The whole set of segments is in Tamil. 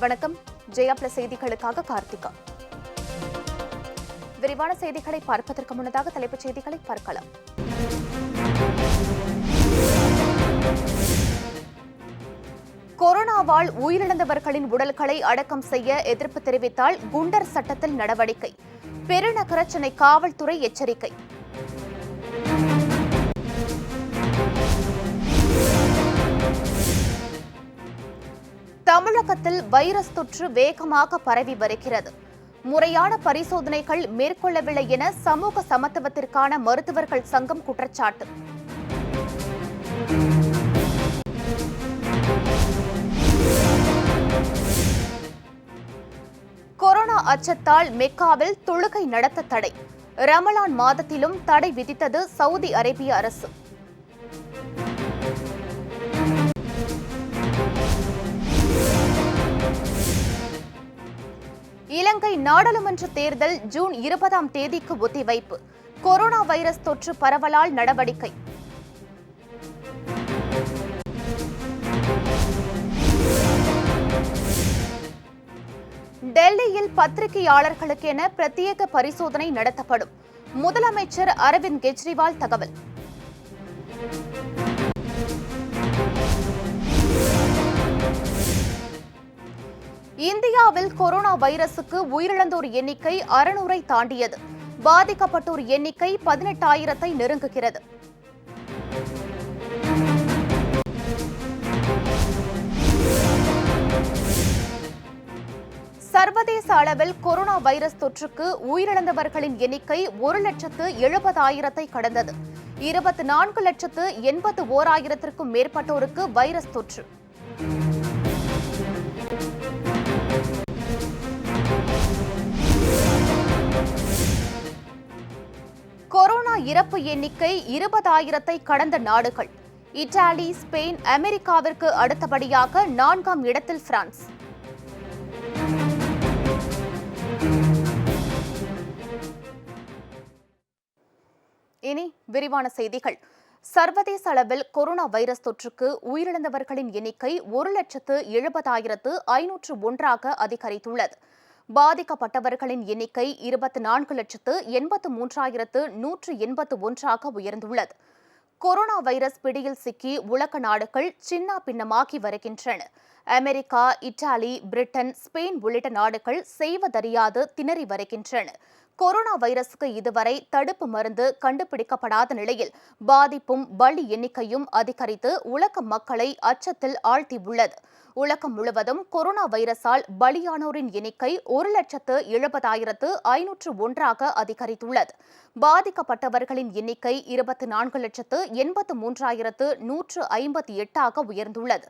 வணக்கம். ஜெயா பிளஸ் செய்திகளுக்காக கார்த்திகா. விரிவான செய்திகளை பார்ப்பதற்கு முன்னதாக தலைப்புச் செய்திகளை பார்க்கலாம். கொரோனாவால் உயிரிழந்தவர்களின் உடல்களை அடக்கம் செய்ய எதிர்ப்பு தெரிவித்தால் குண்டர் சட்டத்தில் நடவடிக்கை. பெருநகர சென்னை காவல்துறை எச்சரிக்கை. தமிழகத்தில் வைரஸ் தொற்று வேகமாக பரவி வருகிறது. முறையான பரிசோதனைகள் மேற்கொள்ளவில்லை என சமூக சமத்துவத்திற்கான மருத்துவர்கள் சங்கம் குற்றச்சாட்டு. கொரோனா அச்சத்தால் மெக்காவில் தொழுகை நடத்த தடை. ரமலான் மாதத்திலும் தடை விதித்தது சவுதி அரேபிய அரசு. இலங்கை நாடாளுமன்ற தேர்தல் ஜூன் 20 ஒத்திவைப்பு. கொரோனா வைரஸ் தொற்று பரவலால் நடவடிக்கை. டெல்லியில் பத்திரிகையாளர்களுக்கென பிரத்யேக பரிசோதனை நடத்தப்படும். முதலமைச்சர் அரவிந்த் கெஜ்ரிவால் தகவல். இந்தியாவில் கொரோனா வைரசுக்கு உயிரிழந்தோர் எண்ணிக்கை 600-ஐ தாண்டியது. பாதிக்கப்பட்டோர் எண்ணிக்கை 18,000-ஐ நெருங்குகிறது. சர்வதேச அளவில் கொரோனா வைரஸ் தொற்றுக்கு உயிரிழந்தவர்களின் எண்ணிக்கை 1,70,000-ஐ கடந்தது. 24,81,000-க்கும் மேற்பட்டோருக்கு வைரஸ் தொற்று. கொரோனா இறப்பு எண்ணிக்கை 20,000-ஐ கடந்த நாடுகள். இத்தாலி, ஸ்பெயின், அமெரிக்காவிற்கு அடுத்தபடியாக 4ஆம் இடத்தில் பிரான்ஸ். இனி விரிவான செய்திகள். சர்வதேச அளவில் கொரோனா வைரஸ் தொற்றுக்கு உயிரிழந்தவர்களின் எண்ணிக்கை 1,70,501 அதிகரித்துள்ளது. பாதிக்கப்பட்டவர்களின் எண்ணிக்கை 24,83,181 உயர்ந்துள்ளது. கொரோனா வைரஸ் பிடியில் சிக்கி உலக நாடுகள் சின்ன பின்னமாகி வருகின்றன. அமெரிக்கா, இத்தாலி, பிரிட்டன், ஸ்பெயின் உள்ளிட்ட நாடுகள் செய்வதறியாது திணறி வருகின்றன. கொரோனா வைரசுக்கு இதுவரை தடுப்பு மருந்து கண்டுபிடிக்கப்படாத நிலையில் பாதிப்பும் பலி எண்ணிக்கையும் அதிகரித்து உலக மக்களை அச்சத்தில் ஆழ்த்தியுள்ளது. உலகம் முழுவதும் கொரோனா வைரஸால் பலியானோரின் எண்ணிக்கை 1,70,501 அதிகரித்துள்ளது. பாதிக்கப்பட்டவர்களின் எண்ணிக்கை 24,83,158 உயர்ந்துள்ளது.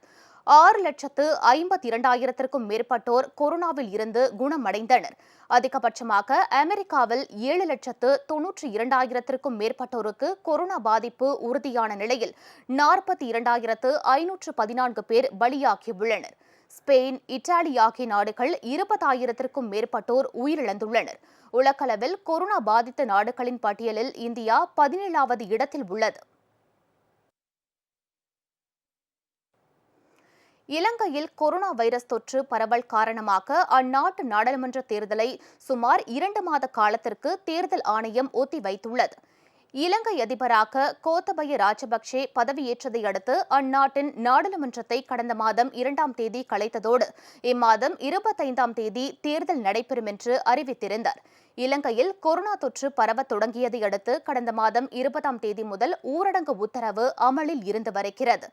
6,52,000-க்கும் மேற்பட்டோர் கொரோனாவில் இருந்து குணமடைந்தனர். அதிகபட்சமாக அமெரிக்காவில் 7,92,000-க்கும் மேற்பட்டோருக்கு கொரோனா பாதிப்பு உறுதியான நிலையில் 42,514 பேர் பலியாகியுள்ளனர். ஸ்பெயின், இத்தாலி ஆகிய நாடுகள் 20,000-க்கும் மேற்பட்டோர் உயிரிழந்துள்ளனர். உலகளவில் கொரோனா பாதித்த நாடுகளின் பட்டியலில் இந்தியா 17வது இடத்தில் உள்ளது. இலங்கையில் கொரோனா வைரஸ் தொற்று பரவல் காரணமாக அந்நாட்டு நாடாளுமன்ற தேர்தலை சுமார் 2 மாத காலத்திற்கு தேர்தல் ஆணையம் ஒத்திவைத்துள்ளது. இலங்கை அதிபராக கோத்தபய ராஜபக்சே பதவியேற்றதை அடுத்து அந்நாட்டின் நாடாளுமன்றத்தை கடந்த மாதம் 2ஆம் தேதி கலைத்ததோடு இம்மாதம் 25ஆம் தேதி தேர்தல் நடைபெறும் என்று அறிவித்திருந்தார். இலங்கையில் கொரோனா தொற்று பரவத் தொடங்கியதை அடுத்து கடந்த மாதம் 20ஆம் தேதி முதல் ஊரடங்கு உத்தரவு அமலில் இருந்து வருகிறது.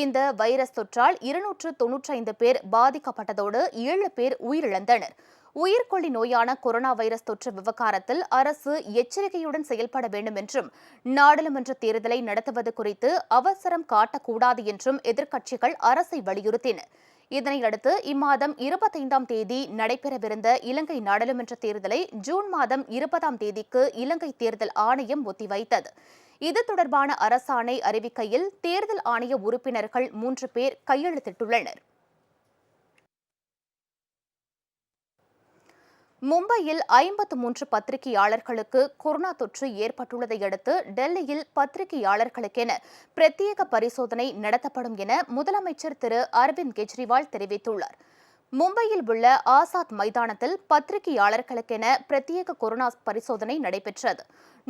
இந்த வைரஸ் தொற்றால் 295 பேர் பாதிக்கப்பட்டதோடு 7 பேர் உயிரிழந்தனர். உயிர்கொல்லி நோயான கொரோனா வைரஸ் தொற்று விவகாரத்தில் அரசு எச்சரிக்கையுடன் செயல்பட வேண்டும் என்றும் நாடாளுமன்ற தேர்தலை நடத்துவது குறித்து அவசரம் காட்டக்கூடாது என்றும் எதிர்க்கட்சிகள் அரசை வலியுறுத்தின. இதனையடுத்து இம்மாதம் 25ஆம் தேதி நடைபெறவிருந்த இலங்கை நாடாளுமன்ற தேர்தலை ஜூன் மாதம் 20ஆம் தேதிக்கு இலங்கை தேர்தல் ஆணையம் ஒத்திவைத்தது. இது தொடர்பான அரசாணை அறிவிக்கையில் தேர்தல் ஆணைய உறுப்பினர்கள் 3 பேர் கையெழுத்திட்டுள்ளனர். மும்பையில் 53 பத்திரிகையாளர்களுக்கு கொரோனா தொற்று ஏற்பட்டுள்ளதை அடுத்து டெல்லியில் பத்திரிகையாளர்களுக்கென பிரத்யேக பரிசோதனை நடத்தப்படும் என முதலமைச்சர் திரு அரவிந்த் கெஜ்ரிவால் தெரிவித்துள்ளார். மும்பையில் உள்ள ஆசாத் மைதானத்தில் பத்திரிகையாளர்களுக்கென பிரத்யேக கொரோனா பரிசோதனை நடைபெற்றது.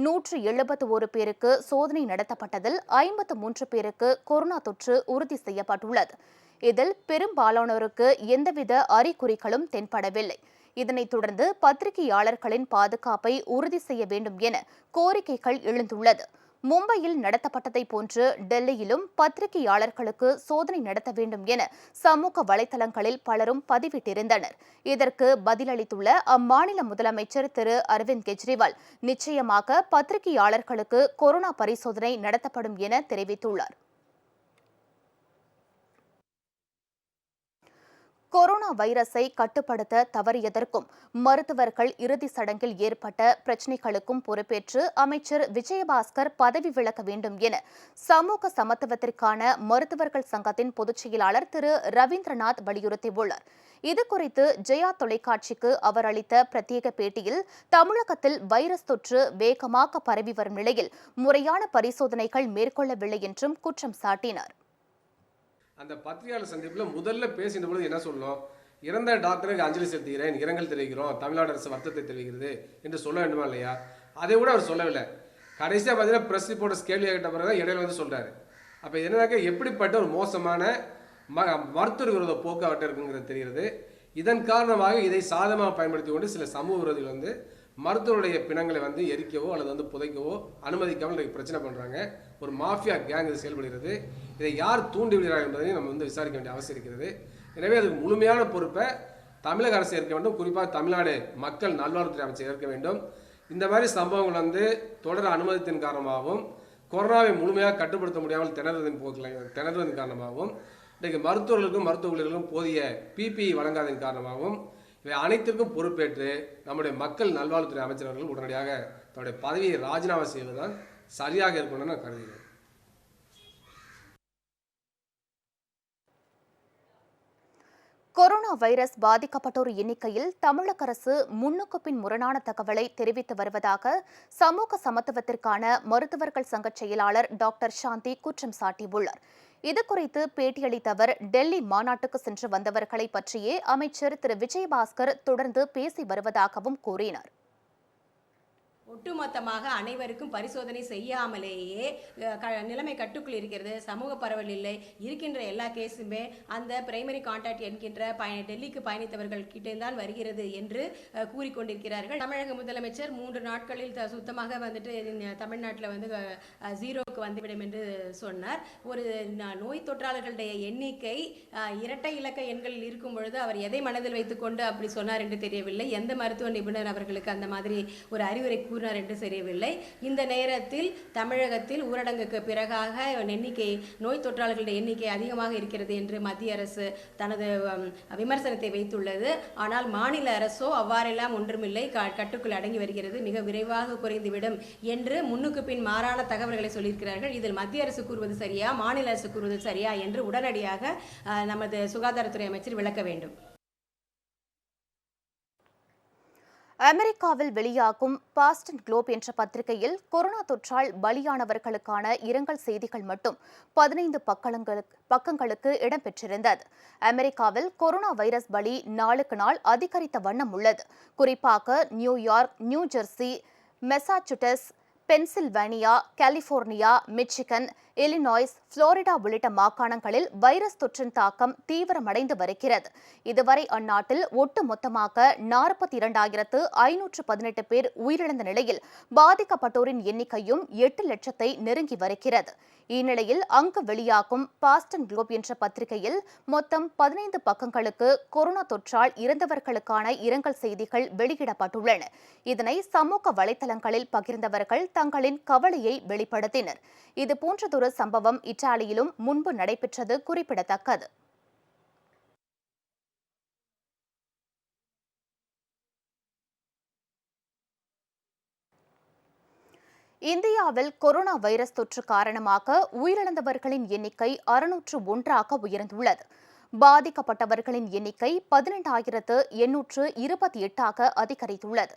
171 பேருக்கு சோதனை நடத்தப்பட்டதில் 53 பேருக்கு கொரோனா தொற்று உறுதி செய்யப்பட்டுள்ளது. இதில் பெரும்பாலானோருக்கு எந்தவித அறிகுறிகளும் தென்படவில்லை. இதனைத் தொடர்ந்து பத்திரிகையாளர்களின் பாதுகாப்பை உறுதி செய்ய வேண்டும் என கோரிக்கைகள் எழுந்துள்ளது. மும்பையில் நடத்தப்பட்டதை போன்று டெல்லியிலும் பத்திரிகையாளர்களுக்கு சோதனை நடத்த வேண்டும் என சமூக வலைதளங்களில் பலரும் பதிவிட்டிருந்தனர். இதற்கு பதிலளித்துள்ள அம்மாநில முதலமைச்சர் திரு அரவிந்த் கெஜ்ரிவால் நிச்சயமாக பத்திரிகையாளர்களுக்கு கொரோனா பரிசோதனை நடத்தப்படும் என தெரிவித்துள்ளார். கொரோனா வைரஸை கட்டுப்படுத்த தவறியதற்கும் மருத்துவர்கள் இறுதி சடங்கில் ஏற்பட்ட பிரச்சினைகளுக்கும் பொறுப்பேற்று அமைச்சர் விஜயபாஸ்கர் பதவி விலக வேண்டும் என சமூக சமத்துவத்திற்கான மருத்துவர்கள் சங்கத்தின் பொதுச் செயலாளர் திரு ரவீந்திரநாத் வலியுறுத்தியுள்ளார். இதுகுறித்து ஜெயா தொலைக்காட்சிக்கு அவர் அளித்த பிரத்யேக பேட்டியில் தமிழகத்தில் வைரஸ் தொற்று வேகமாக பரவி வரும் நிலையில் முறையான பரிசோதனைகள் மேற்கொள்ளவில்லை என்றும் குற்றம் சாட்டினார். அந்த பத்திரிகையாளர் சந்திப்பில் முதல்ல பேசின பொழுது என்ன சொல்லணும், இறந்த டாக்டருக்கு அஞ்சலி செலுத்துகிறேன், இரங்கல் தெரிவிக்கிறோம், தமிழ்நாடு அரசு வருத்தத்தை தெரிவிக்கிறது என்று சொல்ல வேண்டுமா இல்லையா? அதை கூட அவர் சொல்லவில்லை. கடைசியாக பார்த்தீங்கன்னா பிரஸ் ரிப்போர்ட்டர்ஸ் கேள்வி கேட்ட பிறகு இடையில வந்து சொல்கிறாரு. அப்போ என்னன்னாக்க எப்படிப்பட்ட ஒரு மோசமான மருத்துவ விரோத போக்கு அவர்கிட்ட இருக்குங்கிறது தெரிகிறது. இதன் காரணமாக இதை சாதகமாக பயன்படுத்தி கொண்டு சில சமூக விரோதிகள் வந்து மருத்துவருடைய பிணங்களை வந்து எரிக்கவோ அல்லது வந்து புதைக்கவோ அனுமதிக்காமல் இன்றைக்கு பிரச்சனை பண்ணுறாங்க. ஒரு மாஃபியா கேங் இது செயல்படுகிறது. இதை யார் தூண்டி விடுகிறார்கள் என்பதையும் நம்ம வந்து விசாரிக்க வேண்டிய அவசியம் இருக்கிறது. எனவே அதுக்கு முழுமையான பொறுப்பை தமிழக அரசு ஏற்க வேண்டும். குறிப்பாக தமிழ்நாடு மக்கள் நல்வாழ்வுத்துறை அமைச்சர் ஏற்க வேண்டும். இந்த மாதிரி சம்பவங்கள் வந்து தொடர அனுமதித்தின் காரணமாகவும் கொரோனாவை முழுமையாக கட்டுப்படுத்த முடியாமல் திணறுவதன் காரணமாகவும் இன்றைக்கு மருத்துவர்களுக்கும் மருத்துவ ஊழியர்களுக்கும் போதிய பிபிஇ வழங்காததன் காரணமாகவும் இவை அனைத்திற்கும் பொறுப்பேற்று நம்முடைய மக்கள் நல்வாழ்வுத்துறை அமைச்சர்கள் உடனடியாக தன்னுடைய பதவியை ராஜினாமா செய்வதுதான் சரியாக இருக்கணும்னு நான் கருதுகிறேன். கொரோனா வைரஸ் பாதிக்கப்பட்டோர் எண்ணிக்கையில் தமிழக அரசு முன்னுக்கு பின் முரணான தகவலை தெரிவித்து வருவதாக சமூக சமத்துவத்திற்கான மருத்துவர்கள் சங்க செயலாளர் டாக்டர் சாந்தி குற்றம் சாட்டியுள்ளார். இதுகுறித்து பேட்டியளித்த அவர் டெல்லி மாநாட்டுக்கு சென்று வந்தவர்களை பற்றியே அமைச்சர் திரு விஜயபாஸ்கர் தொடர்ந்து பேசி வருவதாகவும் கூறினார். ஒட்டுமொத்தமாக அனைவருக்கும் பரிசோதனை செய்யாமலேயே நிலைமை கட்டுக்குள் இருக்கிறது. சமூக பரவல் இல்லை. இருக்கின்ற எல்லா கேஸுமே அந்த பிரைமரி கான்டாக்ட் என்கின்ற டெல்லிக்கு பயணித்தவர்கள் கிட்டே தான் வருகிறது என்று கூறிக்கொண்டிருக்கிறார்கள். தமிழக முதலமைச்சர் 3 நாட்களில் சுத்தமாக வந்துட்டு தமிழ்நாட்டில் வந்து ஜீரோவுக்கு வந்துவிடும் என்று சொன்னார். ஒரு நோய் தொற்றாளர்களுடைய எண்ணிக்கை இரட்டை இலக்க எண்களில் இருக்கும் பொழுது அவர் எதை மனதில் வைத்துக்கொண்டு அப்படி சொன்னார் என்று தெரியவில்லை. எந்த மருத்துவ நிபுணர் அவர்களுக்கு அந்த மாதிரி ஒரு அறிவுரை கூறினார் என்று தெரியவில்லை. இந்த நேரத்தில் தமிழகத்தில் ஊரடங்குக்கு பிறகாக எண்ணிக்கை நோய் தொற்றாளர்களுடைய எண்ணிக்கை அதிகமாக இருக்கிறது என்று மத்திய அரசு தனது விமர்சனத்தை வைத்துள்ளது. ஆனால் மாநில அரசோ அவ்வாறெல்லாம் ஒன்றுமில்லை, கட்டுக்குள் அடங்கி வருகிறது, மிக விரைவாக குறைந்துவிடும் என்று முன்னுக்கு பின் மாறான தகவல்களை சொல்லியிருக்கிறார்கள். இதில் மத்திய அரசு கூறுவது சரியா, மாநில அரசு கூறுவது சரியா என்று உடனடியாக நமது சுகாதாரத்துறை அமைச்சர் விளக்க வேண்டும். அமெரிக்காவில் வெளியாகும் பாஸ்டன் குளோப் என்ற பத்திரிகையில் கொரோனா தொற்றால் பலியானவர்களுக்கான இரங்கல் செய்திகள் மட்டும் 15 பக்கங்களுக்கு இடம்பெற்றிருந்தது. அமெரிக்காவில் கொரோனா வைரஸ் பலி நாளுக்கு நாள் அதிகரித்த வண்ணம் உள்ளது. குறிப்பாக New York, New Jersey, Massachusetts, Pennsylvania, California, Michigan, Illinois, Florida உள்ளிட்ட மாகாணங்களில் வைரஸ் தொற்றின் தாக்கம் தீவிரமடைந்து வருகிறது. இதுவரை அந்நாட்டில் ஒட்டுமொத்தமாக 42,518 பேர் உயிரிழந்த நிலையில் பாதிக்கப்பட்டோரின் எண்ணிக்கையும் 8 லட்சத்தை நெருங்கி வருகிறது. இந்நிலையில் அங்கு வெளியாகும் பாஸ்டன் குளோப் என்ற பத்திரிகையில் மொத்தம் 15 பக்கங்களுக்கு கொரோனா தொற்றால் இறந்தவர்களுக்கான இரங்கல் செய்திகள் வெளியிடப்பட்டுள்ளன. இதனை சமூக வலைதளங்களில் பகிர்ந்தவர்கள் தங்களின் கவலையை வெளிப்படுத்தினர். இதுபோன்றதொரு சம்பவம் இத்தாலியிலும் முன்பு நடைபெற்றது குறிப்பிடத்தக்கது. இந்தியாவில் கொரோனா வைரஸ் தொற்று காரணமாக உயிரிழந்தவர்களின் எண்ணிக்கை 601ஆக உயர்ந்துள்ளது. பாதிக்கப்பட்டவர்களின் எண்ணிக்கை 12,828ஆக அதிகரித்துள்ளது.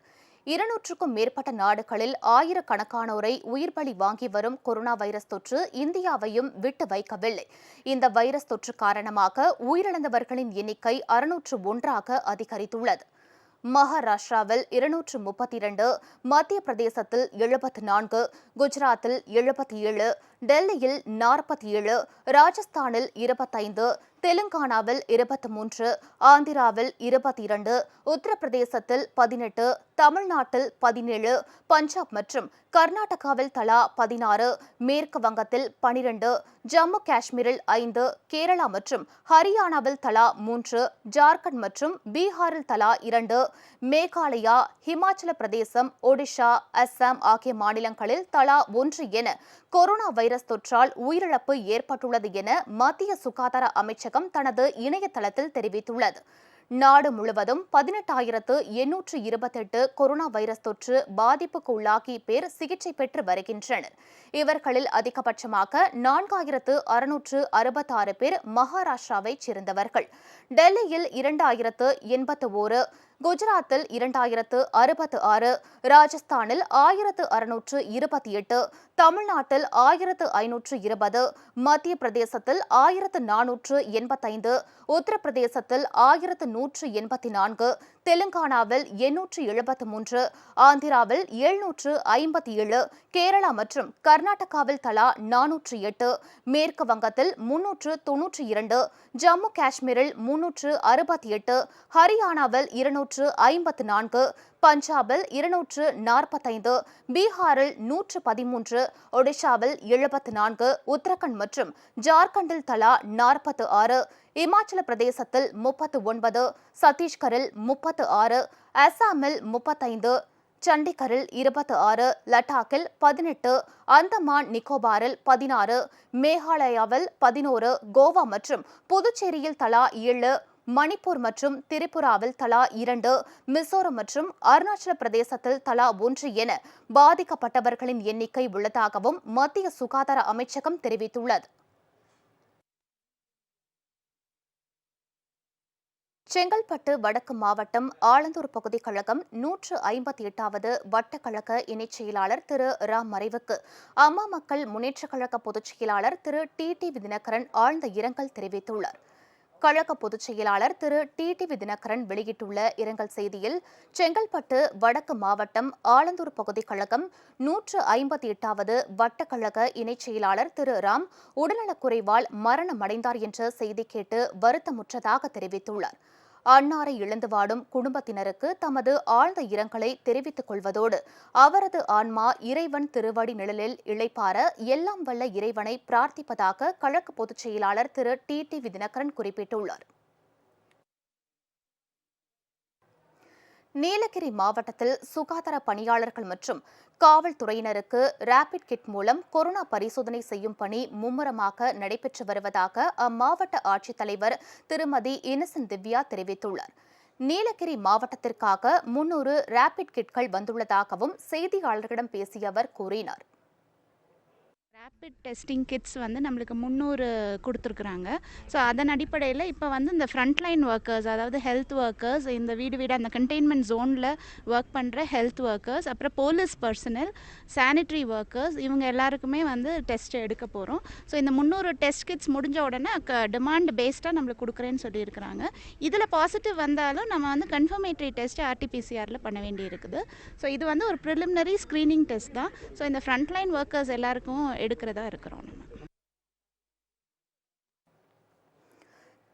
200க்கும் மேற்பட்ட நாடுகளில் ஆயிரக்கணக்கானோரை உயிர் பலி வாங்கி வரும் கொரோனா வைரஸ் தொற்று இந்தியாவையும் விட்டு வைக்கவில்லை. இந்த வைரஸ் தொற்று காரணமாக உயிரிழந்தவர்களின் எண்ணிக்கை 601ஆக அதிகரித்துள்ளது. மகாராஷ்டிராவில் 232, மத்திய பிரதேசத்தில் 74, குஜராத்தில் 77, டெல்லியில் 47, ராஜஸ்தானில் 25, தெலுங்கானாவில் 23, ஆந்திராவில் 22, உத்தரப்பிரதேசத்தில் 18, தமிழ்நாட்டில் 17, பஞ்சாப் மற்றும் கர்நாடகாவில் தலா 16, மேற்கு வங்கத்தில் 12, ஜம்மு காஷ்மீரில் 5, கேரளா மற்றும் ஹரியானாவில் தலா 3, ஜார்க்கண்ட் மற்றும் பீகாரில் தலா 2, மேகாலயா, ஹிமாச்சல பிரதேசம், ஒடிஷா, அஸ்ஸாம் ஆகிய மாநிலங்களில் தலா 1 என கொரோனா வைரஸ் தொற்றால் உயிரிழப்பு ஏற்பட்டுள்ளது என மத்திய சுகாதார அமைச்சகம் தனது இணையதளத்தில் தெரிவித்துள்ளது. நாடு முழுவதும் 18,828 கொரோனா வைரஸ் தொற்று பாதிப்புக்கு உள்ளாகி பேர் சிகிச்சை பெற்று வருகின்றனர். இவர்களில் அதிகபட்சமாக 4,666 பேர் மகாராஷ்டிராவைச் சேர்ந்தவர்கள். டெல்லியில் 2,081, குஜராத்தில் 2,066, ராஜஸ்தானில் 1,628, தமிழ்நாட்டில் 1,520, மத்திய பிரதேசத்தில் 1,485, உத்தரப்பிரதேசத்தில் 1,184, தெலுங்கானாவில் 873, ஆந்திராவில் 757, கேரளா மற்றும் கர்நாடகாவில் தலா 408, மேற்கு வங்கத்தில் 392, ஜம்மு காஷ்மீரில் 368, ஹரியானாவில் 254, பஞ்சாபில் 245, பீகாரில் 113, ஒடிஷாவில் 74, உத்தரகண்ட் மற்றும் ஜார்க்கண்டில் தலா 46, இமாச்சல பிரதேசத்தில் 39, சத்தீஸ்கரில் 36, அஸ்ஸாமில் 35, சண்டிகரில் 26, லடாக்கில் 18, அந்தமான் நிக்கோபாரில் 16, மேகாலயாவில் 11, கோவா மற்றும் புதுச்சேரியில் தலா 7, மணிப்பூர் மற்றும் திரிபுராவில் தலா 2, மிசோரம் மற்றும் அருணாச்சல பிரதேசத்தில் தலா 1 என பாதிக்கப்பட்டவர்களின் எண்ணிக்கை உள்ளதாகவும் மத்திய சுகாதார அமைச்சகம் தெரிவித்துள்ளது. செங்கல்பட்டு வடக்கு மாவட்டம் ஆலந்தூர் பகுதி கழகம் 158வது வட்டக்கழக இணைச் செயலாளர் திரு ராம் மறைவுக்கு அம்மா மக்கள் முன்னேற்றக் கழக பொதுச் செயலாளர் திரு டிடிவி தினகரன் ஆழ்ந்த இரங்கல் தெரிவித்துள்ளார். கழக பொதுச் செயலாளர் திரு டிடிவி தினகரன் வெளியிட்டுள்ள இரங்கல் செய்தியில், செங்கல்பட்டு வடக்கு மாவட்டம் ஆலந்தூர் பகுதி கழகம் 158வது வட்டக்கழக இணைச் செயலாளர் திரு ராம் உடல்நலக்குறைவால் மரணமடைந்தார் என்ற செய்தி கேட்டு வருத்தமுற்றதாக தெரிவித்துள்ளார். அன்னாரை இழந்து வாடும் குடும்பத்தினருக்கு தமது ஆழ்ந்த இரங்கலை தெரிவித்துக் கொள்வதோடு அவரது ஆன்மா இறைவன் திருவடி நிழலில் இளைப்பாற எல்லாம் வல்ல இறைவனை பிரார்த்திப்பதாக கழக பொதுச் செயலாளர் திரு டிடிவி தினகரன் குறிப்பிட்டுள்ளார். நீலகிரி மாவட்டத்தில் சுகாதார பணியாளர்கள் மற்றும் காவல்துறையினருக்கு ரேபிட் கிட் மூலம் கொரோனா பரிசோதனை செய்யும் பணி மும்முரமாக நடைபெற்று வருவதாக அம்மாவட்ட ஆட்சித்தலைவர் திருமதி இன்னசென்ட் திவ்யா தெரிவித்துள்ளார். நீலகிரி மாவட்டத்திற்காக 300 ரேபிட் கிட்கள் வந்துள்ளதாகவும் செய்தியாளர்களிடம் பேசிய அவர் கூறினார். ரேபிட் டெஸ்டிங் கிட்ஸ் வந்து நம்மளுக்கு 300 கொடுத்துருக்குறாங்க. ஸோ அதன் அடிப்படையில் இப்போ வந்து இந்த ஃப்ரண்ட்லைன் ஒர்க்கர்ஸ், அதாவது ஹெல்த் ஒர்க்கர்ஸ், இந்த வீடு அந்த கண்டெய்ன்மெண்ட் ஜோனில் ஒர்க் பண்ணுற ஹெல்த் ஒர்க்கர்ஸ், அப்புறம் போலீஸ் பர்சனல், சானிட்டரி ஒர்க்கர்ஸ், இவங்க எல்லாருக்குமே வந்து டெஸ்ட் எடுக்க போகிறோம். ஸோ இந்த 300 டெஸ்ட் கிட்ஸ் முடிஞ்ச உடனே டிமாண்ட் பேஸ்டாக நம்மளுக்கு கொடுக்குறேன்னு சொல்லியிருக்கிறாங்க. இதில் பாசிட்டிவ் வந்தாலும் நம்ம வந்து கன்ஃபர்மேட்டரி டெஸ்ட் ஆர்டிபிசிஆரில் பண்ண வேண்டி இருக்குது. ஸோ இது வந்து ஒரு ப்ரிலிமினரி ஸ்க்ரீனிங் டெஸ்ட் தான். ஸோ இந்த ஃப்ரண்ட்லைன் ஒர்க்கர்ஸ் எல்லாருக்கும் எடுக்கிறதா இருக்கிறோம்.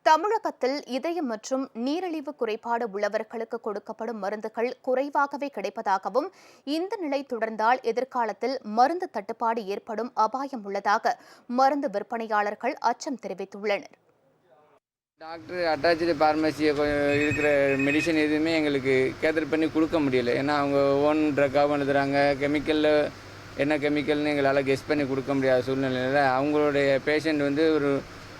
தமிழகத்தில் இதயம் மற்றும் நீரிழிவு குறைபாடு உள்ளவர்களுக்கு கொடுக்கப்படும் மருந்துகள் குறைவாகவே கிடைப்பதாகவும் இந்த நிலை தொடர்ந்தால் எதிர்காலத்தில் மருந்து தட்டுப்பாடு ஏற்படும் அபாயம் உள்ளதாக மருந்து விற்பனையாளர்கள் அச்சம் தெரிவித்துள்ளனர். டாக்டர் அட்டாச்சு ஃபார்மசி இருக்கிற மெடிசன் எதுவுமே எங்களுக்கு கேதர் பண்ணி கொடுக்க முடியல. ஏன்னா அவங்க ஓன் ட்ரக்காகவும் எழுதுகிறாங்க. கெமிக்கலில் என்ன கெமிக்கல்னு எங்களால் கெஸ் பண்ணி கொடுக்க முடியாத சூழ்நிலையில் அவங்களுடைய பேஷண்ட் வந்து ஒரு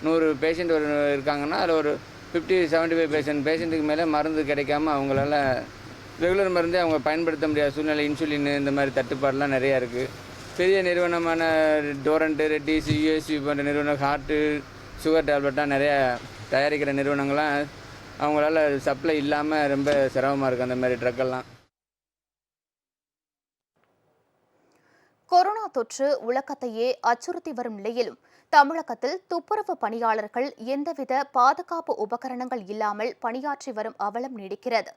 100 பேஷண்ட் இருக்காங்கன்னா அதில் ஒரு 50-75 பேஷண்ட்டுக்கு மேலே மருந்து கிடைக்காம அவங்களால ரெகுலர் மருந்தே அவங்க பயன்படுத்த முடியாத சூழ்நிலை. இன்சுலின் இந்த மாதிரி தட்டுப்பாடெலாம் நிறையா இருக்குது. பெரிய நிறுவனமான டோரண்ட்டு, ரெட்டிஸ், யூஎஸ்பி போன்ற நிறுவனம், ஹார்ட்டு, சுகர் டேப்லெட்டாக நிறையா தயாரிக்கிற நிறுவனங்கள்லாம் அவங்களால சப்ளை இல்லாமல் ரொம்ப சிரமமாக இருக்குது அந்த மாதிரி ட்ரக்கெல்லாம். கொரோனா தொற்று உலகத்தையே அச்சுறுத்தி வரும் நிலையிலும் தமிழகத்தில் துப்புரவு பணியாளர்கள் எந்தவித பாதுகாப்பு உபகரணங்கள் இல்லாமல் பணியாற்றி வரும் அவலம் நீடிக்கிறது.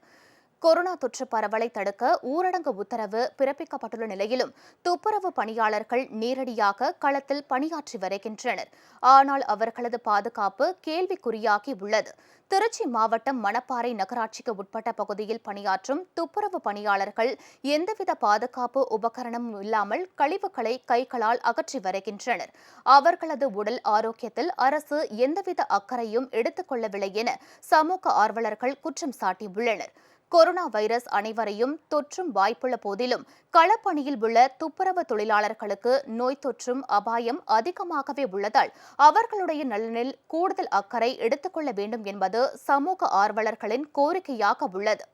கொரோனா தொற்று பரவலை தடுக்க ஊரடங்கு உத்தரவு பிறப்பிக்கப்பட்டுள்ள நிலையிலும் துப்புரவு பணியாளர்கள் நேரடியாக களத்தில் பணியாற்றி வருகின்றனர். ஆனால் அவர்களது பாதுகாப்பு கேள்விக்குறியாகி உள்ளது. திருச்சி மாவட்டம் மணப்பாறை நகராட்சிக்கு உட்பட்ட பகுதியில் பணியாற்றும் துப்புரவு பணியாளர்கள் எந்தவித பாதுகாப்பு உபகரணமும் இல்லாமல் கழிவுகளை கைகளால் அகற்றி வருகின்றனர். அவர்களது உடல் ஆரோக்கியத்தில் அரசு எந்தவித அக்கறையும் எடுத்துக் கொள்ளவில்லை என சமூக ஆர்வலர்கள் குற்றம் சாட்டியுள்ளனர். கொரோனா வைரஸ் அனைவரையும் தொற்றும் வாய்ப்புள்ள போதிலும் களப்பணியில் உள்ள துப்புரவு தொழிலாளர்களுக்கு நோய் தொற்றும் அபாயம் அதிகமாகவே உள்ளதால் அவர்களுடைய நலனில் கூடுதல் அக்கறை எடுத்துக்கொள்ள வேண்டும் என்பது சமூக ஆர்வலர்களின் கோரிக்கையாக உள்ளது.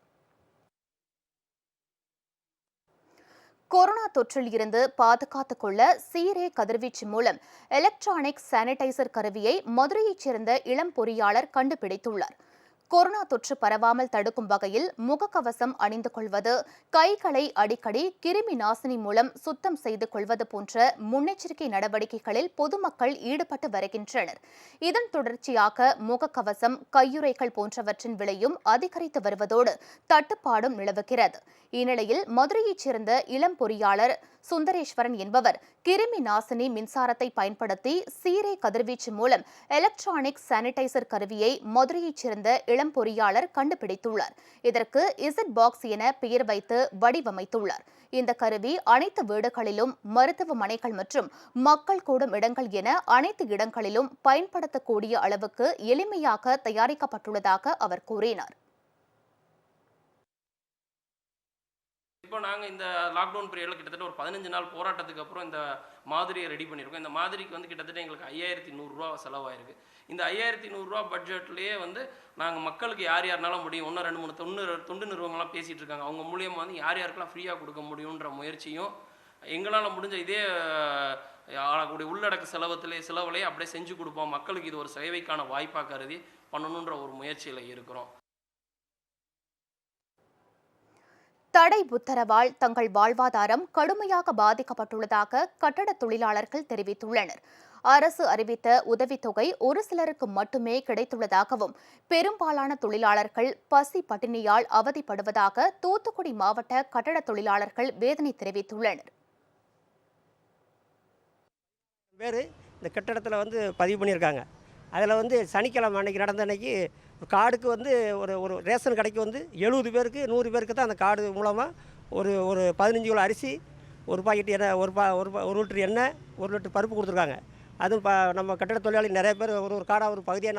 கொரோனா தொற்றில் இருந்து பாதுகாத்துக் கொள்ள சீரே கதிர்வீச்சு மூலம் எலக்ட்ரானிக் சானிடைசர் கருவியை மதுரையைச் சேர்ந்த இளம் பொறியாளர் கண்டுபிடித்துள்ளார். கொரோனா தொற்று பரவாமல் தடுக்கும் வகையில் முகக்கவசம் அணிந்து கொள்வது, கைகளை அடிக்கடி கிருமி நாசினி மூலம் சுத்தம் செய்து கொள்வது போன்ற முன்னெச்சரிக்கை நடவடிக்கைகளில் பொதுமக்கள் ஈடுபட்டு வருகின்றனர். இதன் தொடர்ச்சியாக முகக்கவசம், கையுறைகள் போன்றவற்றின் விலையும் அதிகரித்து வருவதோடு தட்டுப்பாடும் நிலவுகிறது. இந்நிலையில் மதுரையைச் சேர்ந்த இளம் பொறியாளர் சுந்தரேஸ்வரன் என்பவர் கிருமி நாசினி மின்சாரத்தை பயன்படுத்தி சீரே கதிர்வீச்சு மூலம் எலக்ட்ரானிக் சானிடைசர் கருவியை மதுரையைச் சேர்ந்த இளம் பொறியாளர் கண்டுபிடித்துள்ளார். இதற்கு இசட் பாக்ஸ் என பெயர் வைத்து வடிவமைத்துள்ளார். இந்த கருவி அனைத்து வீடுகளிலும், மருத்துவமனைகள் மற்றும் மக்கள் கூடும் இடங்கள் என அனைத்து இடங்களிலும் பயன்படுத்தக்கூடிய அளவுக்கு எளிமையாக தயாரிக்கப்பட்டுள்ளதாக அவர் கூறினார். இப்போ நாங்கள் இந்த லாக்டவுன் பீரியடில் கிட்டத்தட்ட ஒரு 15 நாள் போராட்டத்துக்கு அப்புறம் இந்த மாதிரியை ரெடி பண்ணியிருக்கோம். இந்த மாதிரிக்கு வந்து கிட்டத்தட்ட எங்களுக்கு 5100 செலவாயிருக்கு. இந்த 5100 பட்ஜெட்லேயே வந்து நாங்கள் மக்களுக்கு யார் யாருனாலும் முடியும், இன்னும் 2-3 தொண்டு நிறுவனங்கள்லாம் பேசிகிட்டு இருக்காங்க. அவங்க மூலியமாக வந்து யார் யாருக்கெல்லாம் ஃப்ரீயாக கொடுக்க முடியுன்ற முயற்சியும் எங்களால் முடிஞ்ச இதே ஆகக்கூடிய உள்ளடக்க செலவுலேயே அப்படியே செஞ்சு கொடுப்போம். மக்களுக்கு இது ஒரு சேவைக்கான வாய்ப்பாக கருதி பண்ணணுன்ற ஒரு முயற்சியில் இருக்கிறோம். தடை உத்தரவால் தங்கள் வாழ்வாதாரம் கடுமையாக பாதிக்கப்பட்டுள்ளதாக கட்டட தொழிலாளர்கள் தெரிவித்துள்ளனர். அரசு அறிவித்த உதவித்தொகை ஒரு சிலருக்கு மட்டுமே கிடைத்துள்ளதாகவும், பெரும்பாலான தொழிலாளர்கள் பசி பட்டினியால் அவதிப்படுவதாக தூத்துக்குடி மாவட்ட கட்டட தொழிலாளர்கள் வேதனை தெரிவித்துள்ளனர். பேர் இந்த கட்டடத்தில் வந்து பதிவு பண்ணியிருக்காங்க. அதில் வந்து சனிக்கிழமை அன்றைக்கி நடந்த அன்றைக்கி கார்டுக்கு வந்து ஒரு ரேஷன் கடைக்கு வந்து 70 பேருக்கு 100 பேருக்கு தான் அந்த கார்டு மூலமாக ஒரு 15 கிலோ அரிசி, ஒரு பாக்கெட் எண்ணெய், ஒரு லிட்டர் எண்ணெய், 1 லிட்டர் பருப்பு கொடுத்துருக்காங்க. அதுவும் நம்ம கட்டட தொழிலாளி நிறைய பேர் ஒரு கார்டாக ஒரு பகுதியாக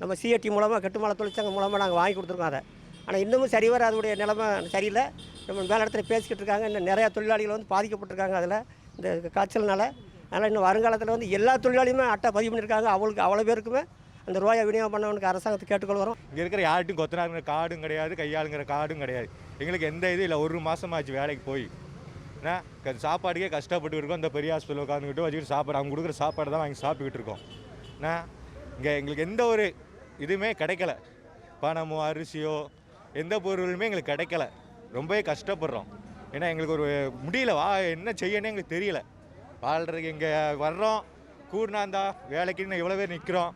நம்ம சிஏடி மூலமாக கட்டுமான தொழிற்சங்கம் மூலமாக நாங்கள் வாங்கி கொடுத்துருக்கோம் அதை. ஆனால் இன்னமும் சரிவர அதோடைய நிலைமை சரியில்லை. நம்ம மேலே இடத்துல பேசிக்கிட்டு இருக்காங்க. இன்னும் நிறையா தொழிலாளிகள் வந்து பாதிக்கப்பட்டிருக்காங்க அதில் இந்த காய்ச்சல்னால. அதனால் இன்னும் வருங்காலத்தில் வந்து எல்லா தொழிலாளியுமே அட்டை பதிவு பண்ணியிருக்காங்க. அவ்வளோ பேருக்குமே அந்த ரூபாயை விநியோகம் பண்ணவனுக்கு அரசாங்கத்தை கேட்டுக்கொள்கிறோம். இங்கே இருக்கிற யார்ட்டும் கொத்தனாருங்கிற கார்டும் கிடையாது, கையாளுங்கிற கார்டும் கிடையாது. எங்களுக்கு எந்த இது இல்லை. 1 மாதமாச்சு வேலைக்கு போய் சாப்பாடுக்கே கஷ்டப்பட்டு இருக்கோம். இந்த பெரிய ஹாஸ்பிட்டல் உட்காந்துக்கிட்டு வச்சுக்கிட்டு சாப்பாடு அவங்க கொடுக்குற சாப்பாடு தான் வாங்கி சாப்பிட்டுக்கிட்டு இருக்கோம். இங்கே எங்களுக்கு எந்த ஒரு இதுவுமே கிடைக்கல. பணமோ அரிசியோ எந்த பொருளுமே எங்களுக்கு கிடைக்கல. ரொம்பவே கஷ்டப்படுறோம். ஏன்னா எங்களுக்கு ஒரு முடியல, என்ன செய்யணும்னு எங்களுக்கு தெரியல. வாழ்கிறதுக்கு இங்கே வர்றோம், கூடினாந்தா வேலைக்குன்னு எவ்வளோ பேர் நிற்கிறோம்.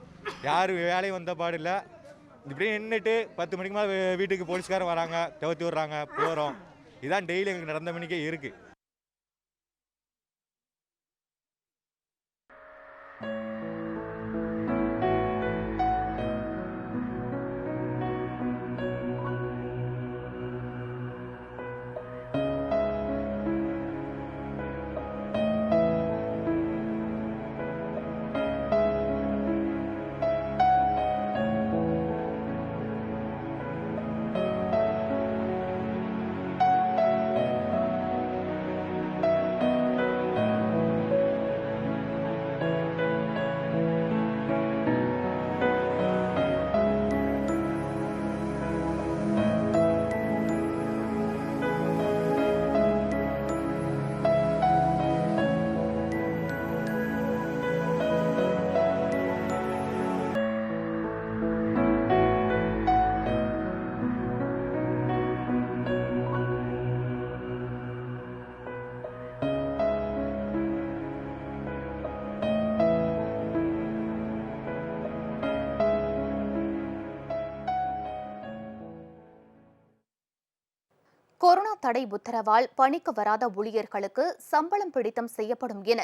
யாரும் வேலையும் வந்த பாடு இல்லை. இப்படியே நின்றுட்டு 10 மணிக்கு மேலே வீட்டுக்கு போலீஸ்காரன் வராங்க, தவிர்த்து விட்றாங்க, போகிறோம். இதான் டெய்லி எங்களுக்கு நடந்த மணிக்கே இருக்குது. தடை உத்தரவால் பணிக்கு வராத ஊழியர்களுக்கு சம்பளம் பிடித்தம் செய்யப்படும் என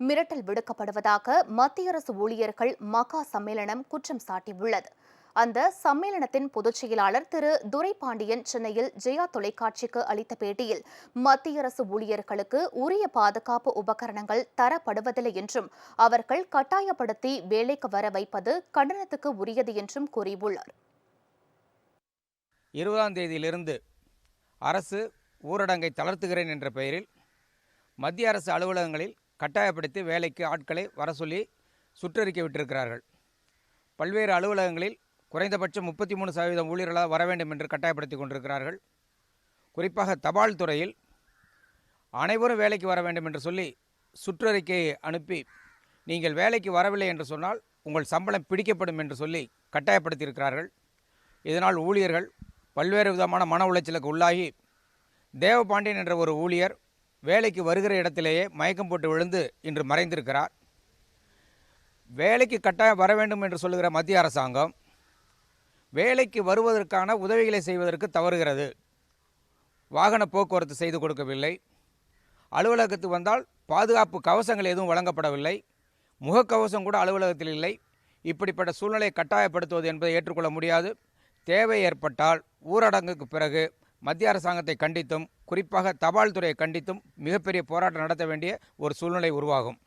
மிரட்டல் விடுக்கப்படுவதாக மத்திய அரசு ஊழியர்கள் மகா சம்மேளனம் குற்றம் சாட்டியுள்ளது. அந்த சம்மேளனத்தின் பொதுச் செயலாளர் திரு துரைபாண்டியன் சென்னையில் ஜெயா தொலைக்காட்சிக்கு அளித்த பேட்டியில் மத்திய அரசு ஊழியர்களுக்கு உரிய பாதுகாப்பு உபகரணங்கள் தரப்படுவதில்லை என்றும் அவர்கள் கட்டாயப்படுத்தி வேலைக்கு வர வைப்பது கண்டனத்துக்கு உரியது என்றும் கூறியுள்ளார். 20ஆம் தேதியிலிருந்து அரசு ஊரடங்கை தளர்த்துகிறேன் என்ற பெயரில் மத்திய அரசு அலுவலகங்களில் கட்டாயப்படுத்தி வேலைக்கு ஆட்களை வர சொல்லி சுற்றறிக்கை விட்டிருக்கிறார்கள். பல்வேறு அலுவலகங்களில் குறைந்தபட்சம் 33% ஊழியர்களாக வர வேண்டும் என்று கட்டாயப்படுத்தி கொண்டிருக்கிறார்கள். குறிப்பாக தபால் துறையில் அனைவரும் வேலைக்கு வர வேண்டும் என்று சொல்லி சுற்றறிக்கையை அனுப்பி நீங்கள் வேலைக்கு வரவில்லை என்று சொன்னால் உங்கள் சம்பளம் பிடிக்கப்படும் என்று சொல்லி கட்டாயப்படுத்தியிருக்கிறார்கள். இதனால் ஊழியர்கள் பல்வேறு விதமான மன உளைச்சலுக்கு உள்ளாகி தேவபாண்டியன் என்ற ஒரு ஊழியர் வேலைக்கு வருகிற இடத்திலேயே மயக்கம் போட்டு விழுந்து இன்று மறைந்திருக்கிறார். வேலைக்கு கட்டாயம் வர வேண்டும் என்று சொல்லுகிற மத்திய அரசாங்கம் வேலைக்கு வருவதற்கான உதவிகளை செய்வதற்கு தவறுகிறது. வாகன போக்குவரத்து செய்து கொடுக்கவில்லை. அலுவலகத்துக்கு வந்தால் பாதுகாப்பு கவசங்கள் எதுவும் வழங்கப்படவில்லை. முகக்கவசம் கூட அலுவலகத்தில் இல்லை. இப்படிப்பட்ட சூழ்நிலையை கட்டாயப்படுத்துவது என்பதை ஏற்றுக்கொள்ள முடியாது. தேவை ஏற்பட்டால் ஊரடங்குக்கு பிறகு மத்திய அரசாங்கத்தை கண்டித்தும் குறிப்பாக தபால் துறையை கண்டித்தும் மிகப்பெரிய போராட்டம் நடத்த வேண்டிய ஒரு சூழ்நிலை உருவாகும்.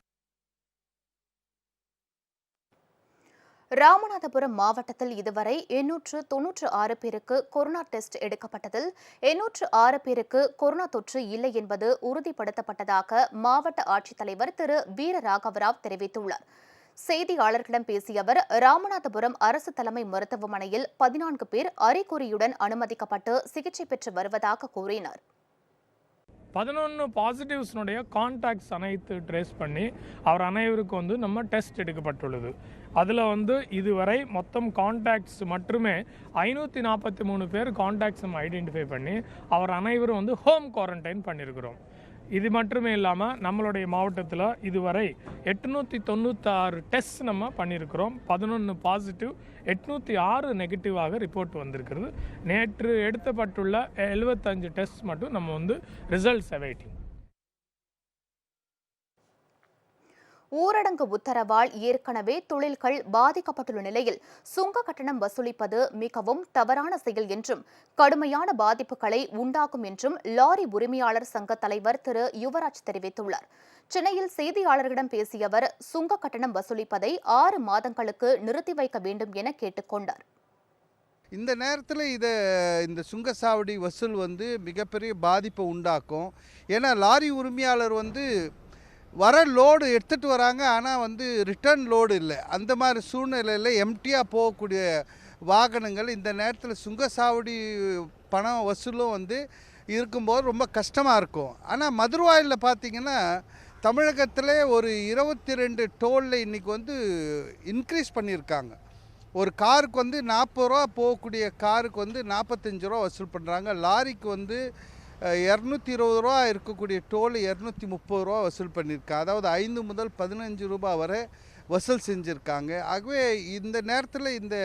ராமநாதபுரம் மாவட்டத்தில் இதுவரை 896 பேருக்கு கொரோனா டெஸ்ட் எடுக்கப்பட்டதில் 806 பேருக்கு கொரோனா தொற்று இல்லை என்பது உறுதிப்படுத்தப்பட்டதாக மாவட்ட ஆட்சித்தலைவர் திரு வீரராகவராவ் தெரிவித்துள்ளார். செய்தியாளர்களிடம் பேசிய அவர் ராமநாதபுரம் அரசு தலைமை மருத்துவமனையில் 14 பேர் அறிகுறியுடன் அனுமதிக்கப்பட்டு சிகிச்சை பெற்று வருவதாக கூறினார். 11 பாசிட்டிவ்ஸ்னுடைய கான்டாக்ட்ஸ் அனைத்து ட்ரேஸ் பண்ணி அவர் அனைவருக்கு நம்ம டெஸ்ட் எடுக்கப்பட்டுள்ளது. அதில் இதுவரை மொத்தம் கான்டாக்ட்ஸ் மட்டுமே 543 பேர் கான்டாக்ட்ஸ் நம்ம ஐடென்டிஃபை பண்ணி அவர் அனைவரும் ஹோம் குவாரண்டைன் பண்ணியிருக்கிறோம். இது மட்டுமே இல்லாமல் நம்மளுடைய மாவட்டத்தில் இதுவரை 896 டெஸ்ட் நம்ம பண்ணியிருக்கிறோம். 11 பாசிட்டிவ் 806 நெகட்டிவாக ரிப்போர்ட் வந்திருக்கிறது. நேற்று எடுக்கப்பட்டுள்ள 75 டெஸ்ட் மட்டும் நம்ம ரிசல்ட்ஸ் அவைட்டிங். ஊரடங்கு உத்தரவால் ஏற்கனவே தொழில்கள் பாதிக்கப்பட்டுள்ள நிலையில் சுங்க கட்டணம் வசூலிப்பது மிகவும் தவறான செயல் என்றும் கடுமையான பாதிப்புகளை உண்டாக்கும் என்றும் லாரி உரிமையாளர் சங்க தலைவர் திரு யுவராஜ் தெரிவித்துள்ளார். சென்னையில் செய்தியாளர்களிடம் பேசிய அவர் சுங்க கட்டணம் வசூலிப்பதை 6 மாதங்களுக்கு நிறுத்தி வைக்க வேண்டும் என கேட்டுக்கொண்டார். இந்த நேரத்தில் இந்த சுங்கசாவடி வசூல் மிகப்பெரிய பாதிப்பை உண்டாக்கும். ஏன்னா லாரி உரிமையாளர் வர லோடு எடுத்துகிட்டு வராங்க, ஆனால் ரிட்டர்ன் லோடு இல்லை. அந்த மாதிரி சூழ்நிலையில் எம்டியாக போகக்கூடிய வாகனங்கள் இந்த நேரத்தில் சுங்கசாவடி பணம் வசூலும் இருக்கும்போது ரொம்ப கஷ்டமாக இருக்கும். ஆனால் மதுரவாயில் பார்த்திங்கன்னா தமிழகத்தில் ஒரு 22 டோலில் இன்றைக்கி இன்க்ரீஸ் பண்ணியிருக்காங்க. ஒரு காருக்கு 40 ரூபா போகக்கூடிய காருக்கு 45 ரூபா வசூல் பண்ணுறாங்க. லாரிக்கு 220 ரூபா இருக்கக்கூடிய டோல் 230 ரூபா வசூல் பண்ணியிருக்காங்க. அதாவது 5 முதல் 15 ரூபா வரை வசூல் செஞ்சுருக்காங்க. ஆகவே இந்த நேரத்தில் இந்த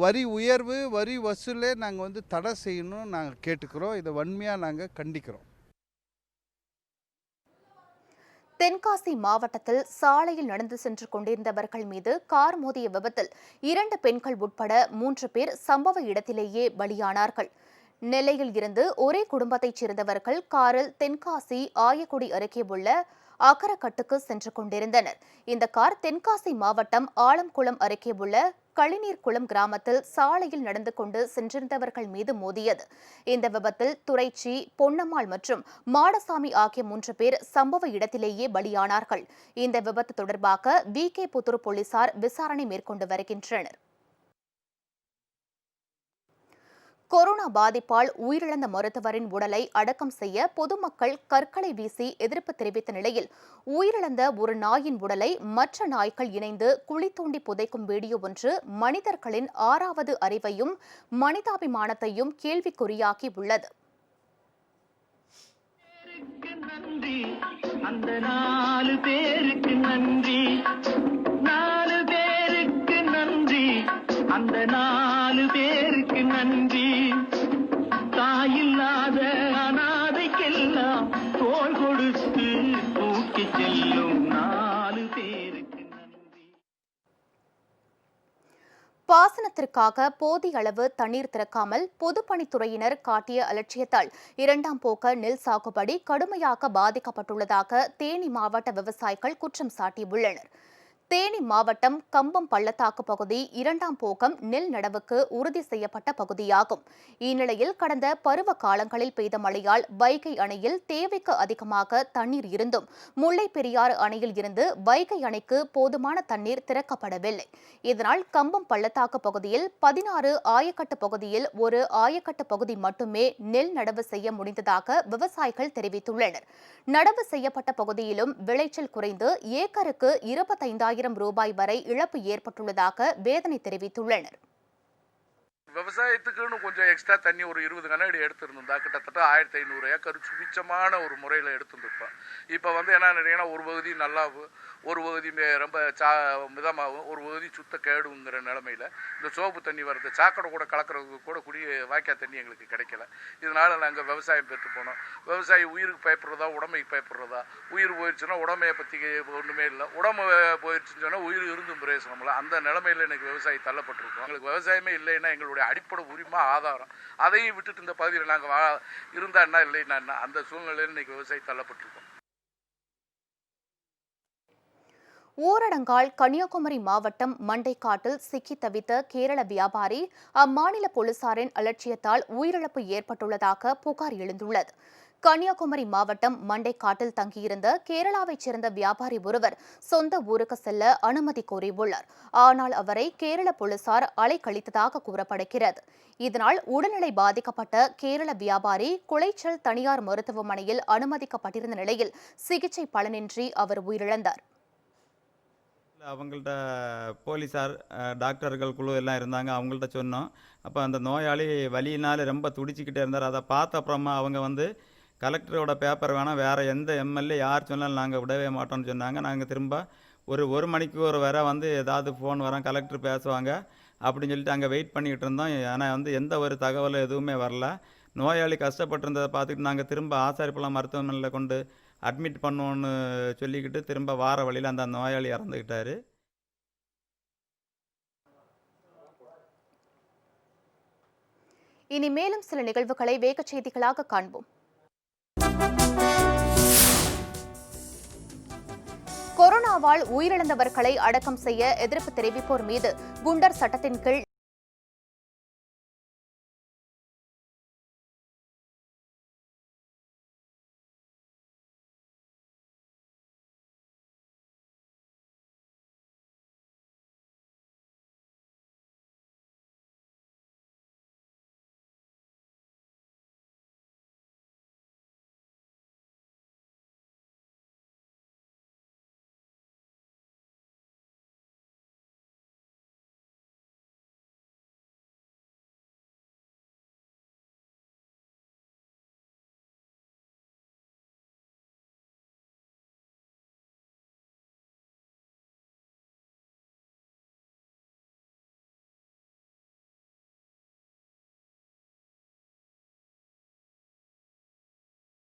வரி உயர்வு வரி வசூலே நாங்கள் தடை செய்யணும்னு நாங்கள் கேட்டுக்கிறோம். இதை வன்மையாக நாங்கள் கண்டிக்கிறோம். தென்காசி மாவட்டத்தில் சாலையில் நடந்து சென்று கொண்டிருந்தவர்கள் மீது கார் மோதிய விபத்தில் 2 பெண்கள் உட்பட 3 பேர் சம்பவ இடத்திலேயே பலியானார்கள். நெல்லையில் இருந்து ஒரே குடும்பத்தைச் சேர்ந்தவர்கள் காரில் தென்காசி ஆயக்குடி அருகே உள்ள அகரக்கட்டுக்கு சென்று கொண்டிருந்தனர். இந்த கார் தென்காசி மாவட்டம் ஆலம்குளம் அருகே உள்ள களிநீர்குளம் கிராமத்தில் சாலையில் நடந்து கொண்டு சென்றிருந்தவர்கள் மீது மோதியது. இந்த விபத்தில் துரைச்சி, பொன்னம்மாள் மற்றும் மாடசாமி ஆகிய 3 பேர் சம்பவ இடத்திலேயே பலியானார்கள். இந்த விபத்து தொடர்பாக VK புத்தூர் போலீசார் விசாரணை மேற்கொண்டு வருகின்றனர். கொரோனா பாதிப்பால் உயிரிழந்த மருத்துவரின் உடலை அடக்கம் செய்ய பொதுமக்கள் கற்களை வீசி எதிர்ப்பு தெரிவித்த நிலையில் உயிரிழந்த ஒரு நாயின் உடலை மற்ற நாய்கள் இணைந்து குழி தோண்டி புதைக்கும் வீடியோ ஒன்று மனிதர்களின் 6வது அறிவையும் மனிதாபிமானத்தையும் கேள்விக்குறியாக்கி உள்ளது. அந்த 4 பேருக்கு நன்றி, 4 பேருக்கு நன்றி, அந்த 4 பேருக்கு நன்றி. தாயில்லாத பாசனத்திற்காக போதிய அளவு தண்ணீர் திறக்காமல் பொதுப்பணித்துறையினர் காட்டிய அலட்சியத்தால் இரண்டாம் போக நெல் சாகுபடி கடுமையாக பாதிக்கப்பட்டுள்ளதாக தேனி மாவட்ட விவசாயிகள் குற்றம் சாட்டியுள்ளனர். தேனி மாவட்டம் கம்பம் பள்ளத்தாக்கு பகுதி இரண்டாம் போகம் நெல் நடவுக்கு உறுதி செய்யப்பட்ட பகுதியாகும். இந்நிலையில் கடந்த பருவ காலங்களில் பெய்த மழையால் வைகை அணையில் தேவைக்கு அதிகமாக தண்ணீர் இருந்தும் முல்லை பெரியாறு அணையில் இருந்து வைகை அணைக்கு போதுமான தண்ணீர் திறக்கப்படவில்லை. இதனால் கம்பம் பள்ளத்தாக்கு பகுதியில் 16 ஆயக்கட்டு பகுதியில் ஒரு ஆயக்கட்டு பகுதி மட்டுமே நெல் நடவு செய்ய முடிந்ததாக விவசாயிகள் தெரிவித்துள்ளனர். நடவு செய்யப்பட்ட பகுதியிலும் விளைச்சல் குறைந்து ஏக்கருக்கு 25,000 ரூபாய் வரை இழப்பு ஏற்பட்டுள்ளதாக வேதனை தெரிவித்துள்ளனர். விவசாயத்துக்குன்னு கொஞ்சம் எக்ஸ்ட்ரா தண்ணி ஒரு 20 கனஅடி எடுத்திருந்தா கிட்டத்தட்ட 1500 ஏக்கர் சுபிச்சமான ஒரு முறையில் எடுத்துருப்போம். இப்போ என்ன நினைக்கிறீங்கன்னா ஒரு பகுதி நல்லாவும் ஒரு பகுதி ரொம்ப மிதமாகவும் ஒரு பகுதி சுத்த கேடுங்கிற நிலமையில் இந்த சோப்பு தண்ணி வர்றது சாக்கடை கூட கலக்கிறதுக்கு கூட வாய்க்கால் தண்ணி எங்களுக்கு கிடைக்கல. இதனால் நாங்கள் விவசாயம் பெற்று போனோம். விவசாயி உயிருக்கு பயப்படுறதா உடமைக்கு பயப்படுறதா? உயிர் போயிடுச்சுன்னா உடமையை பற்றி ஒன்றுமே இல்லை, உடம்பு போயிடுச்சுன்னு சொன்னால் உயிர் இருந்தும் பிரயோசனம் இல்லை. அந்த நிலமையில் எனக்கு விவசாயி தள்ளப்பட்டிருக்கோம். எங்களுக்கு விவசாயமே இல்லைன்னா எங்களுடைய அடிப்படை உரிமை ஆதாரம் அதையும் விட்டுட்டு இந்த பகுதியில் நாங்கள் இருந்தா என்ன இல்லைன்னா என்ன, அந்த சூழ்நிலையில் இன்னைக்கு விவசாயி தள்ளப்பட்டிருக்கோம். ஊரடங்கால் கன்னியாகுமரி மாவட்டம் மண்டைக்காட்டில் சிக்கி தவித்த கேரள வியாபாரி அம்மாநில போலீசாரின் அலட்சியத்தால் உயிரிழப்பு ஏற்பட்டுள்ளதாக புகார் எழுந்துள்ளது. கன்னியாகுமரி மாவட்டம் மண்டைக்காட்டில் தங்கியிருந்த கேரளாவைச் சேர்ந்த வியாபாரி ஒருவர் சொந்த ஊருக்கு செல்ல அனுமதி கோரியுள்ளார். ஆனால் அவரை கேரள போலீசார் அலைக்கழித்ததாக கூறப்படுகிறது. இதனால் உடல்நிலை பாதிக்கப்பட்ட கேரள வியாபாரி குளைச்சல் தனியார் மருத்துவமனையில் அனுமதிக்கப்பட்டிருந்த நிலையில் சிகிச்சை பலனின்றி அவர் உயிரிழந்தார். அவங்கள்ட்ட போலீஸார் டாக்டர்கள் குழு எல்லாம் இருந்தாங்க. அவங்கள்ட்ட சொன்னோம். அப்போ அந்த நோயாளி வலியினால் ரொம்ப துடிச்சிக்கிட்டே இருந்தார். அதை பார்த்த அப்புறமா அவங்க கலெக்டரோட பேப்பர் வேணால் வேறு எந்த எம்எல்ஏ யார் சொன்னாலும் நாங்கள் விடவே மாட்டோம்னு சொன்னாங்க. நாங்கள் திரும்ப ஒரு மணிக்கு ஒரு வர ஏதாவது ஃபோன் வரோம், கலெக்டர் பேசுவாங்க அப்படின்னு சொல்லிட்டு அங்கே வெயிட் பண்ணிக்கிட்டு இருந்தோம். ஆனால் எந்த ஒரு தகவலும் எதுவுமே வரல. நோயாளி கஷ்டப்பட்டிருந்ததை பார்த்துக்கிட்டு நாங்கள் திரும்ப ஆசாரிப்பள்ளம் மருத்துவமனையில் கொண்டு அட்மிட் பண்ணுவோன்னு சொல்லிக்கிட்டு திரும்ப வார வழியில் அந்த நோயாளி இறந்துக்கிட்டாரு. இனி மேலும் சில நிகழ்வுகளை வேக செய்திகளாக காண்போம். கொரோனாவால் உயிரிழந்தவர்களை அடக்கம் செய்ய எதிர்ப்பு தெரிவிப்போர் மீது குண்டர் சட்டத்தின் கீழ்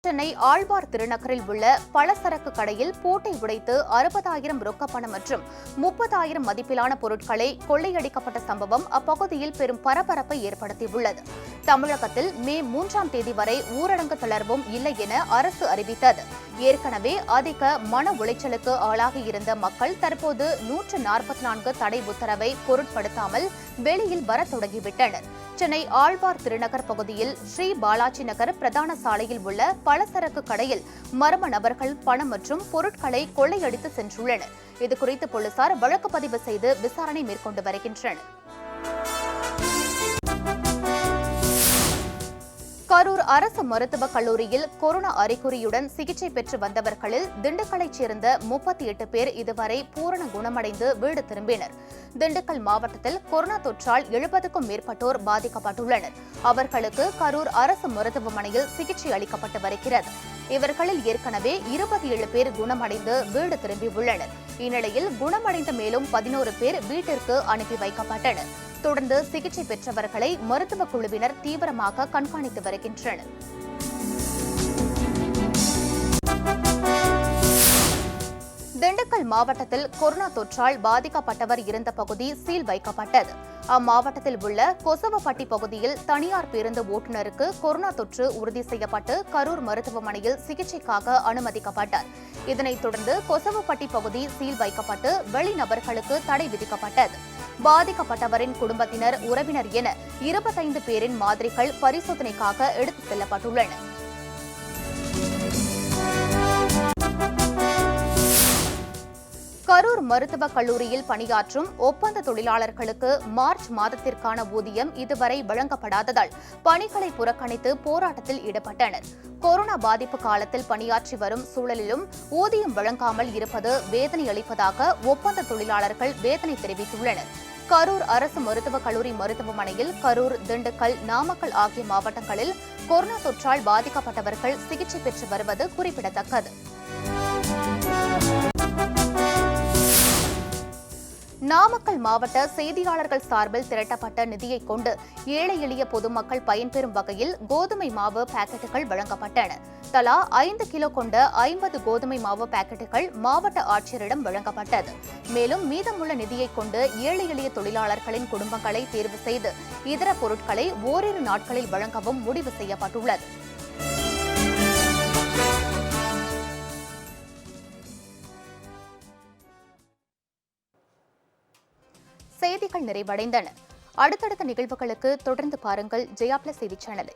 சென்னை ஆழ்வார் திருநகரில் உள்ள பலசரக்கு கடையில் பூட்டை உடைத்து 60,000 ரொக்கப்பணம் மற்றும் 30,000 மதிப்பிலான பொருட்களை கொள்ளையடிக்கப்பட்ட சம்பவம் அப்பகுதியில் பெரும் பரபரப்பை ஏற்படுத்தியுள்ளது. தமிழகத்தில் மே 3ஆம் தேதி வரை ஊரடங்கு தளர்வும் இல்லை என அரசு அறிவித்தது. ஏற்கனவே அதிக மன உளைச்சலுக்கு ஆளாகியிருந்த மக்கள் தற்போது 144 தடை உத்தரவை பொருட்படுத்தாமல் வெளியில் வர தொடங்கிவிட்டனர். சென்னை ஆழ்வார் திருநகர் பகுதியில் ஸ்ரீ பாலாஜி நகர் பிரதான சாலையில் உள்ள பலசரக்கு கடையில் மர்ம நபர்கள் பணம் மற்றும் பொருட்களை கொள்ளையடித்து சென்றுள்ளனர். இதுகுறித்து போலீசார் வழக்கு பதிவு செய்து விசாரணை மேற்கொண்டு வருகின்றனர். கரூர் அரசு மருத்துவக் கல்லூரியில் கொரோனா அறிகுறியுடன் சிகிச்சை பெற்று வந்தவர்களில் திண்டுக்கல்லைச் சேர்ந்த 38 பேர் இதுவரை பூரண குணமடைந்து வீடு திரும்பினர். திண்டுக்கல் மாவட்டத்தில் கொரோனா தொற்றால் 70க்கும் மேற்பட்டோர் பாதிக்கப்பட்டுள்ளனர். அவர்களுக்கு கரூர் அரசு மருத்துவமனையில் சிகிச்சை அளிக்கப்பட்டு வருகிறது. இவர்களில் ஏற்கனவே 27 பேர் குணமடைந்து வீடு திரும்பியுள்ளனர். இந்நிலையில் குணமடைந்த மேலும் 11 பேர் வீட்டிற்கு அனுப்பி வைக்கப்பட்டனர். தொடர்ந்து சிகிச்சை பெற்றவர்களை மருத்துவக் குழுவினர் தீவிரமாக கண்காணித்து வருகின்றனர். திண்டுக்கல் மாவட்டத்தில் கொரோனா தொற்றால் பாதிக்கப்பட்டவர் இருந்த பகுதி சீல் வைக்கப்பட்டது. அம்மாவட்டத்தில் உள்ள கொசவப்பட்டி பகுதியில் தனியார் பேருந்து ஓட்டுநருக்கு கொரோனா தொற்று உறுதி செய்யப்பட்டு கரூர் மருத்துவமனையில் சிகிச்சைக்காக அனுமதிக்கப்பட்டார். இதனைத் தொடர்ந்து கொசவப்பட்டி பகுதி சீல் வைக்கப்பட்டு வெளிநபர்களுக்கு தடை விதிக்கப்பட்டது. பாதிக்கப்பட்டவரின் குடும்பத்தினர், உறவினர் என 25 பேரின் மாதிரிகள் பரிசோதனைக்காக எடுத்துச் செல்லப்பட்டுள்ளன. கரூர் மருத்துவக் கல்லூரியில் பணியாற்றும் ஒப்பந்த தொழிலாளர்களுக்கு மார்ச் மாதத்திற்கான ஊதியம் இதுவரை வழங்கப்படாததால் பணிகளை புறக்கணித்து போராட்டத்தில் ஈடுபட்டனர். கொரோனா பாதிப்பு காலத்தில் பணியாற்றி வரும் சூழலிலும் ஊதியம் வழங்காமல் இருப்பது வேதனை அளிப்பதாக ஒப்பந்த தொழிலாளர்கள் வேதனை தெரிவித்துள்ளனர். கரூர் அரசு மருத்துவக் கல்லூரி மருத்துவமனையில் கரூர், திண்டுக்கல், நாமக்கல் ஆகிய மாவட்டங்களில் கொரோனா தொற்றால் பாதிக்கப்பட்டவர்கள் சிகிச்சை பெற்று வருவது குறிப்பிடத்தக்கது. நாமக்கல் மாவட்ட செய்தியாளர்கள் சார்பில் திரட்டப்பட்ட நிதியை கொண்டு ஏழை எளிய பொதுமக்கள் பயன்பெறும் வகையில் கோதுமை மாவு பாக்கெட்டுகள் வழங்கப்பட்டன. தலா 5 கிலோ கொண்ட 50 கோதுமை மாவு பாக்கெட்டுகள் மாவட்ட ஆட்சியரிடம் வழங்கப்பட்டது. மேலும் மீதமுள்ள நிதியை கொண்டு ஏழை எளிய தொழிலாளர்களின் குடும்பங்களை தேர்வு செய்து இதர பொருட்களை ஓரிரு நாட்களில் வழங்கவும் முடிவு செய்யப்பட்டுள்ளது. செய்திகள் நிறைவடைந்தன. அடுத்தடுத்த நிகழ்வுகளுக்கு தொடர்ந்து பாருங்கள் ஜெயா பிளஸ் செய்தி சேனலை.